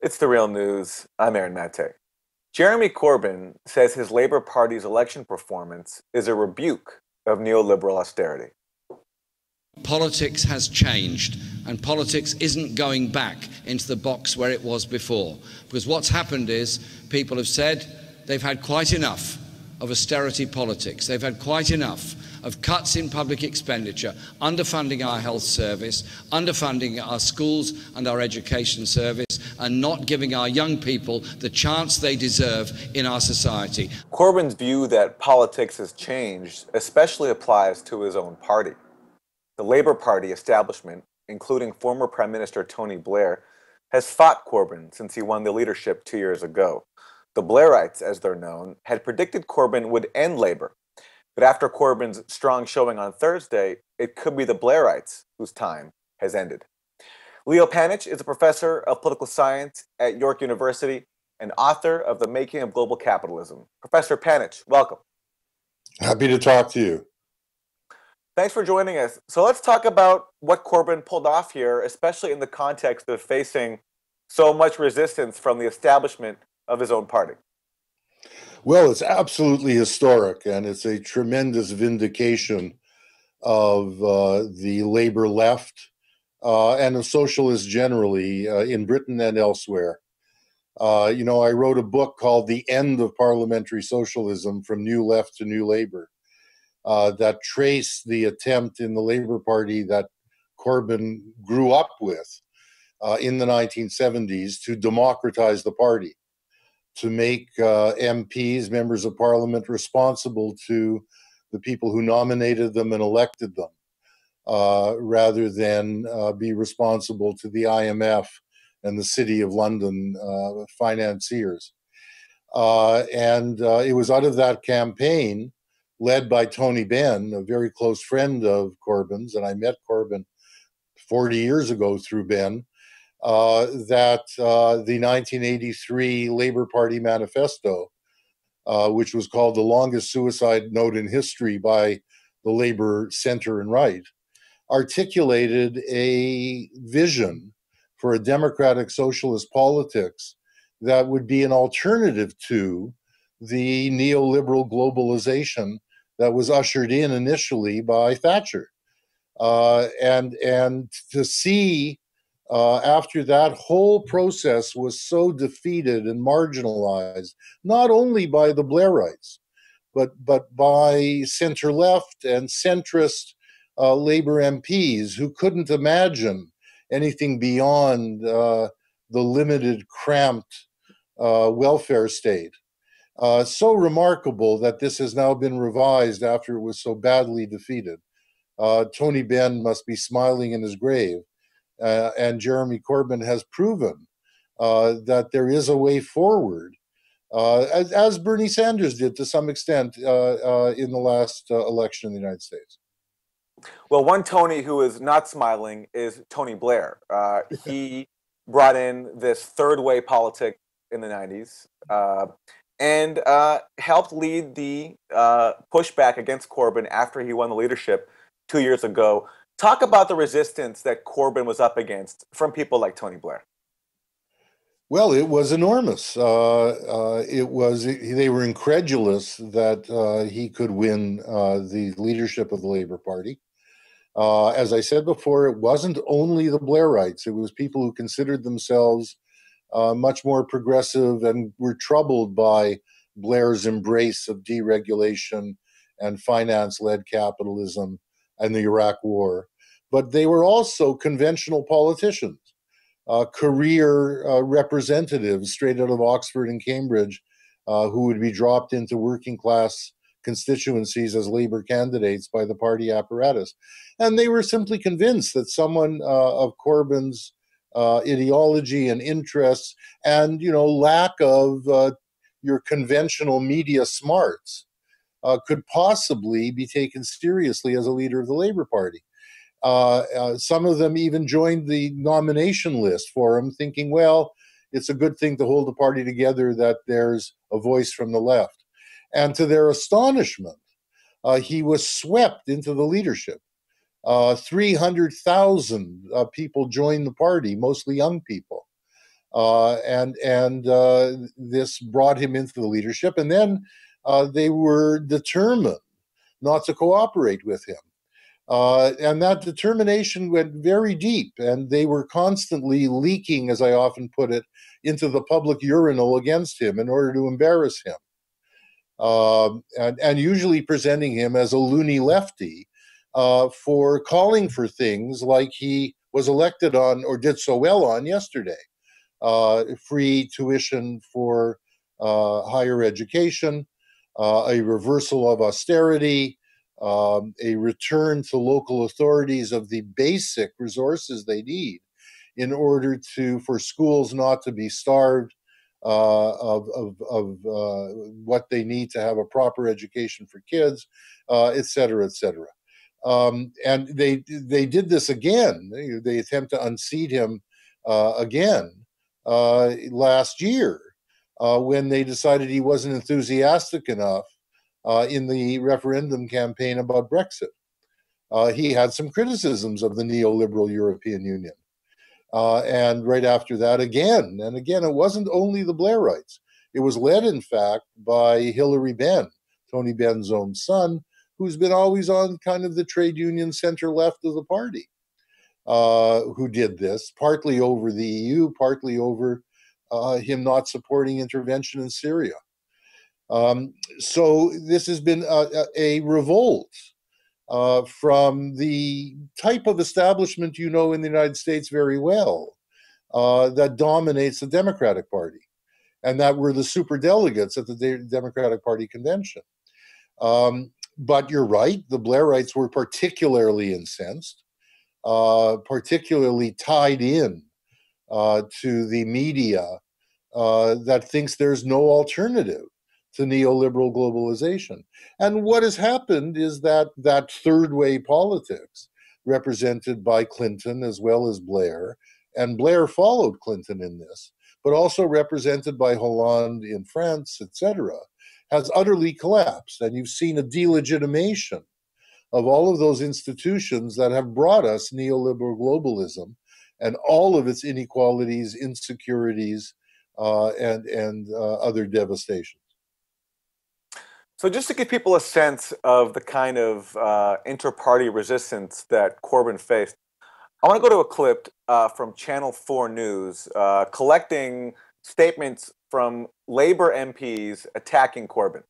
It's the real news. I'm Aaron Mate. Jeremy Corbyn says his Labour Party's election performance is a rebuke of neoliberal austerity. Politics has changed, and politics isn't going back into the box where it was before. Because what's happened is people have said they've had quite enough of austerity politics. They've had quite enough of cuts in public expenditure, underfunding our health service, underfunding our schools and our education service, and not giving our young people the chance they deserve in our society. Corbyn's view that politics has changed especially applies to his own party. The Labour Party establishment, including former Prime Minister Tony Blair, has fought Corbyn since he won the leadership 2 years ago. The Blairites, as they're known, had predicted Corbyn would end Labour. But after Corbyn's strong showing on Thursday, it could be the Blairites whose time has ended. Leo Panitch is a professor of political science at York University and author of The Making of Global Capitalism. Professor Panitch, welcome. Happy to talk to you. Thanks for joining us. So let's talk about what Corbyn pulled off here, especially in the context of facing so much resistance from the establishment of his own party. Well, it's absolutely historic, and it's a tremendous vindication of the Labour left and of socialists generally in Britain and elsewhere. I wrote a book called The End of Parliamentary Socialism, From New Left to New Labour, that traced the attempt in the Labour Party that Corbyn grew up with in the 1970s to democratize the party, to make MPs, members of parliament, responsible to the people who nominated them and elected them, rather than be responsible to the IMF and the City of London financiers. And it was out of that campaign, led by Tony Benn, a very close friend of Corbyn's, and I met Corbyn 40 years ago through Benn, that the 1983 Labour Party manifesto, which was called the longest suicide note in history by the Labour centre and right, articulated a vision for a democratic socialist politics that would be an alternative to the neoliberal globalization that was ushered in initially by Thatcher. And to see after that whole process was so defeated and marginalized, not only by the Blairites, but by center-left and centrist Labour MPs who couldn't imagine anything beyond the limited, cramped welfare state. So remarkable that this has now been revised after it was so badly defeated. Tony Benn must be smiling in his grave. And Jeremy Corbyn has proven that there is a way forward, as Bernie Sanders did to some extent in the last election in the United States. Well, one Tony who is not smiling is Tony Blair. He brought in this third way politic in the 90s and helped lead the pushback against Corbyn after he won the leadership 2 years ago. Talk about the resistance that Corbyn was up against from people like Tony Blair. Well, it was enormous. They were incredulous that he could win the leadership of the Labour Party. As I said before, it wasn't only the Blairites. It was people who considered themselves much more progressive and were troubled by Blair's embrace of deregulation and finance-led capitalism and the Iraq War. But they were also conventional politicians, career representatives straight out of Oxford and Cambridge who would be dropped into working class constituencies as Labour candidates by the party apparatus. And they were simply convinced that someone of Corbyn's ideology and interests and, lack of your conventional media smarts could possibly be taken seriously as a leader of the Labour Party. Some of them even joined the nomination list for him, thinking, well, it's a good thing to hold the party together that there's a voice from the left. And to their astonishment, he was swept into the leadership. 300,000 people joined the party, mostly young people. This brought him into the leadership. And then they were determined not to cooperate with him. And that determination went very deep, and they were constantly leaking, as I often put it, into the public urinal against him in order to embarrass him. And usually presenting him as a loony lefty for calling for things like he was elected on, or did so well on yesterday. Free tuition for higher education, a reversal of austerity, a return to local authorities of the basic resources they need in order for schools not to be starved of what they need to have a proper education for kids, et cetera, et cetera. And they did this again. They attempt to unseat him again last year when they decided he wasn't enthusiastic enough in the referendum campaign about Brexit. He had some criticisms of the neoliberal European Union. And right after that, again, and again, it wasn't only the Blairites. It was led, in fact, by Hilary Benn, Tony Benn's own son, who's been always on kind of the trade union center left of the party, who did this, partly over the EU, partly over him not supporting intervention in Syria. So this has been a revolt from the type of establishment you know in the United States very well that dominates the Democratic Party, and that were the superdelegates at the Democratic Party convention. But you're right, the Blairites were particularly incensed, particularly tied in to the media that thinks there's no alternative to neoliberal globalization. And what has happened is that third way politics, represented by Clinton as well as Blair, and Blair followed Clinton in this, but also represented by Hollande in France, etc., has utterly collapsed. And you've seen a delegitimation of all of those institutions that have brought us neoliberal globalism and all of its inequalities, insecurities, and other devastations. So just to give people a sense of the kind of inter-party resistance that Corbyn faced, I want to go to a clip from Channel 4 News collecting statements from Labour MPs attacking Corbyn.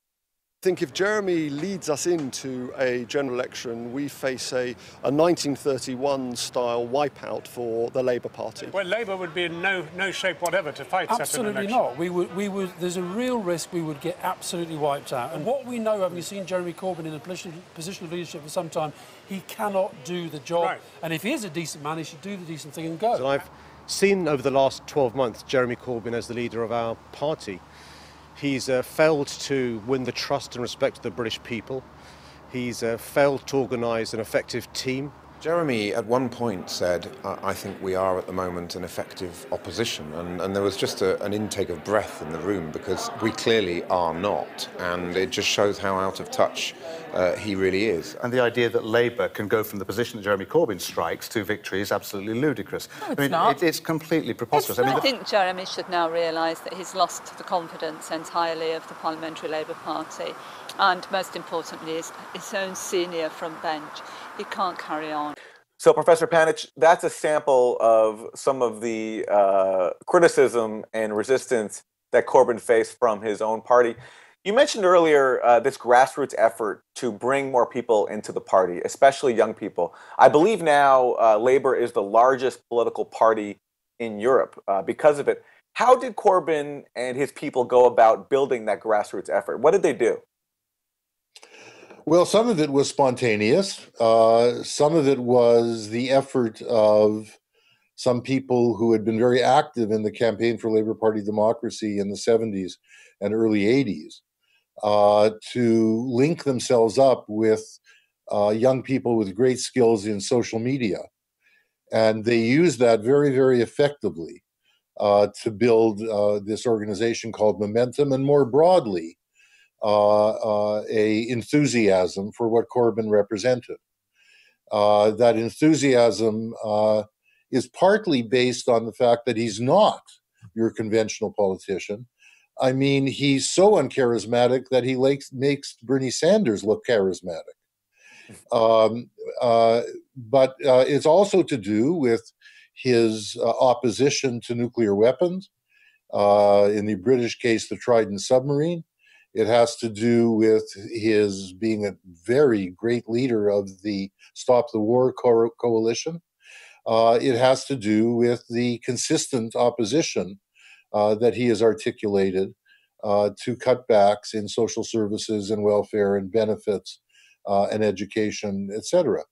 I think if Jeremy leads us into a general election, we face a 1931 style wipeout for the Labour Party. Well, Labour would be in no shape whatever to fight such an election. Absolutely not. We would. There's a real risk we would get absolutely wiped out. And what we know, having seen Jeremy Corbyn in a position of leadership for some time, he cannot do the job. Right. And if he is a decent man, he should do the decent thing and go. And I've seen over the last 12 months Jeremy Corbyn as the leader of our party. He's failed to win the trust and respect of the British people. He's failed to organise an effective team. Jeremy at one point said, I think we are at the moment an effective opposition, and there was just an intake of breath in the room, because we clearly are not, and it just shows how out of touch he really is. And the idea that Labour can go from the position that Jeremy Corbyn strikes to victory is absolutely ludicrous. No, it's not. It's completely preposterous. I think Jeremy should now realise that he's lost the confidence entirely of the Parliamentary Labour Party, and most importantly, his own senior front bench. He can't carry on. So, Professor Panitch, that's a sample of some of the criticism and resistance that Corbyn faced from his own party. You mentioned earlier this grassroots effort to bring more people into the party, especially young people. I believe now Labour is the largest political party in Europe because of it. How did Corbyn and his people go about building that grassroots effort? What did they do? Well, some of it was spontaneous. Some of it was the effort of some people who had been very active in the campaign for Labour Party democracy in the 70s and early 80s to link themselves up with young people with great skills in social media. And they used that very, very effectively to build this organization called Momentum, and more broadly, a enthusiasm for what Corbyn represented. That enthusiasm is partly based on the fact that he's not your conventional politician. I mean, he's so uncharismatic that he makes Bernie Sanders look charismatic. But it's also to do with his opposition to nuclear weapons. In the British case, the Trident submarine. It has to do with his being a very great leader of the Stop the War coalition. It has to do with the consistent opposition that he has articulated to cutbacks in social services and welfare and benefits and education, etc.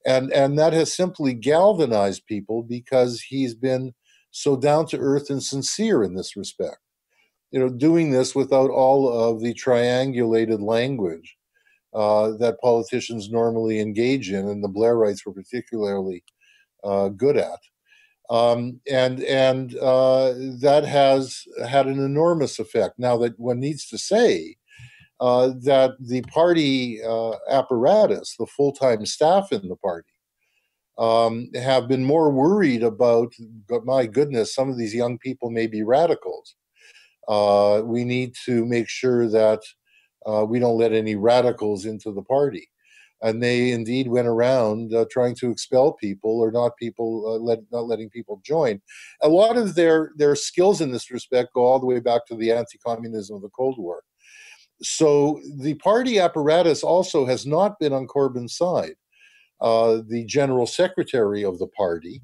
And that has simply galvanized people because he's been so down to earth and sincere in this respect. Doing this without all of the triangulated language that politicians normally engage in, and the Blairites were particularly good at. And that has had an enormous effect. Now, that one needs to say that the party apparatus, the full-time staff in the party, have been more worried about, my goodness, some of these young people may be radicals. We need to make sure that we don't let any radicals into the party. And they indeed went around trying to expel people, or not letting people join. A lot of their skills in this respect go all the way back to the anti-communism of the Cold War. So the party apparatus also has not been on Corbyn's side. The general secretary of the party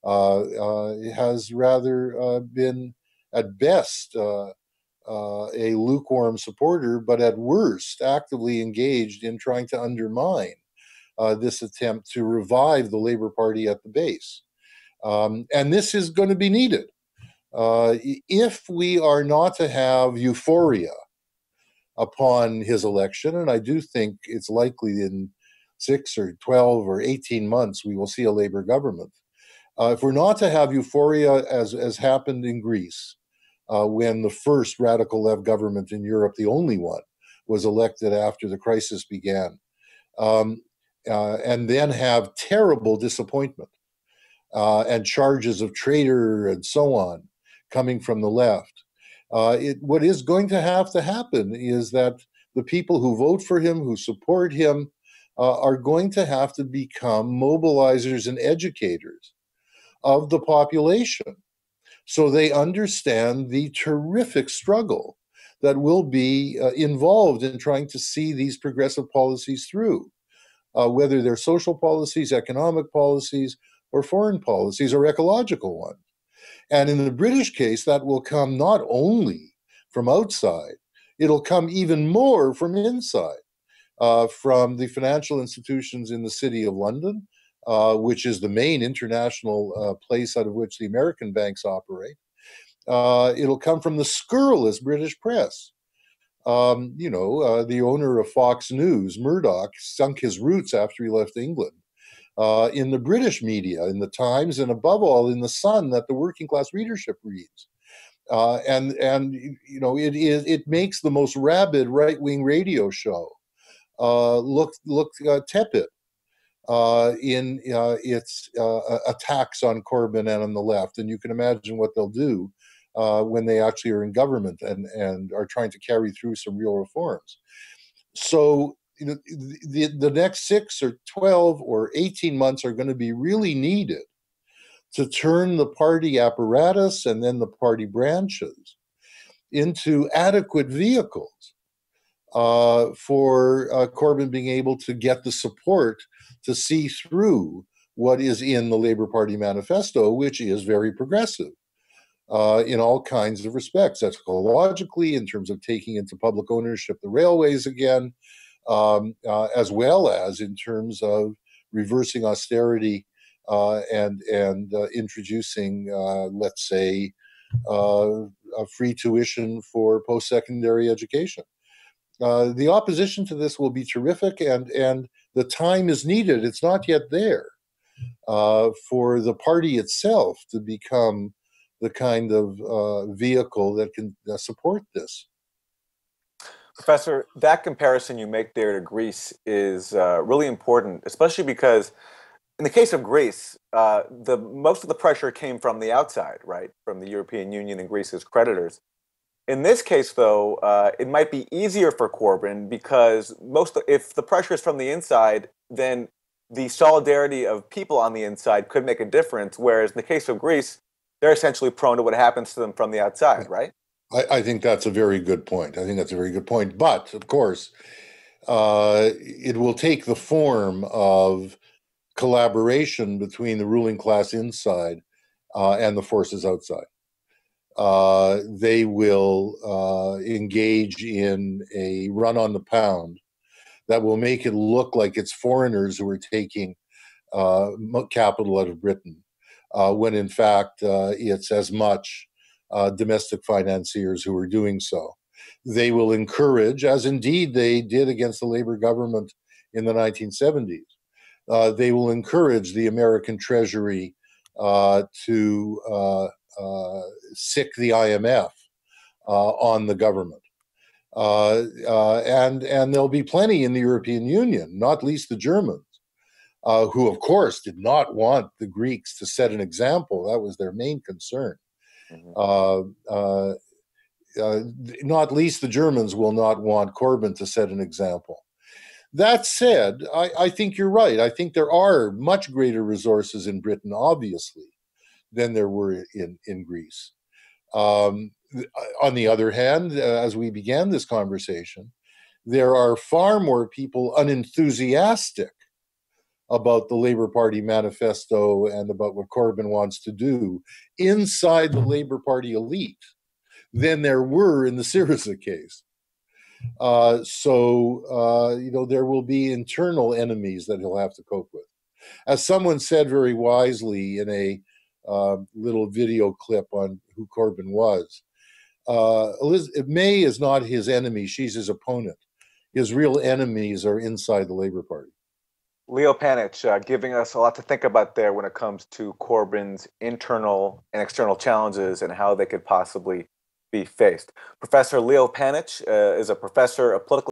has rather been, at best, a lukewarm supporter, but at worst, actively engaged in trying to undermine this attempt to revive the Labour Party at the base. And this is going to be needed. If we are not to have euphoria upon his election, and I do think it's likely in 6 or 12 or 18 months we will see a Labour government. If we're not to have euphoria as happened in Greece, when the first radical left government in Europe, the only one, was elected after the crisis began, and then have terrible disappointment and charges of traitor and so on coming from the left. What is going to happen is that the people who vote for him, who support him, are going to have to become mobilizers and educators of the population, so they understand the terrific struggle that will be involved in trying to see these progressive policies through, whether they're social policies, economic policies, or foreign policies, or ecological ones. And in the British case, that will come not only from outside, it'll come even more from inside, from the financial institutions in the City of London, which is the main international place out of which the American banks operate. It'll come from the scurrilous British press. The owner of Fox News, Murdoch, sunk his roots after he left England. In the British media, in the Times, and above all in the Sun, that the working class readership reads. It makes the most rabid right-wing radio show look tepid in its attacks on Corbyn and on the left. And you can imagine what they'll do when they actually are in government and are trying to carry through some real reforms. So the next 6 or 12 or 18 months are going to be really needed to turn the party apparatus and then the party branches into adequate vehicles for Corbyn being able to get the support to see through what is in the Labour Party manifesto, which is very progressive in all kinds of respects. That's ecologically, in terms of taking into public ownership the railways again, as well as in terms of reversing austerity and introducing, let's say, a free tuition for post-secondary education. The opposition to this will be terrific, and the time is needed. It's not yet there for the party itself to become the kind of vehicle that can support this. Professor, that comparison you make there to Greece is really important, especially because In the case of Greece, most of the pressure came from the outside, right? From the European Union and Greece's creditors. In this case, though, it might be easier for Corbyn because if the pressure is from the inside, then the solidarity of people on the inside could make a difference. Whereas in the case of Greece, they're essentially prone to what happens to them from the outside, right? I think that's a very good point. I think that's a very good point. But of course, it will take the form of collaboration between the ruling class inside and the forces outside. They will engage in a run on the pound that will make it look like it's foreigners who are taking capital out of Britain, when in fact it's as much domestic financiers who are doing so. They will encourage, as indeed they did against the Labour government in the 1970s, they will encourage the American Treasury to sick the IMF on the government. And there'll be plenty in the European Union, not least the Germans, who, of course, did not want the Greeks to set an example. That was their main concern. Not least the Germans will not want Corbyn to set an example. That said, I think you're right. I think there are much greater resources in Britain, obviously, than there were in Greece. On the other hand, as we began this conversation, there are far more people unenthusiastic about the Labour Party manifesto and about what Corbyn wants to do inside the Labour Party elite than there were in the Syriza case. There will be internal enemies that he'll have to cope with. As someone said very wisely in a little video clip on who Corbyn was, May is not his enemy, she's his opponent. His real enemies are inside the Labour Party. Leo Panitch giving us a lot to think about there when it comes to Corbyn's internal and external challenges and how they could possibly be faced. Professor Leo Panitch is a professor of political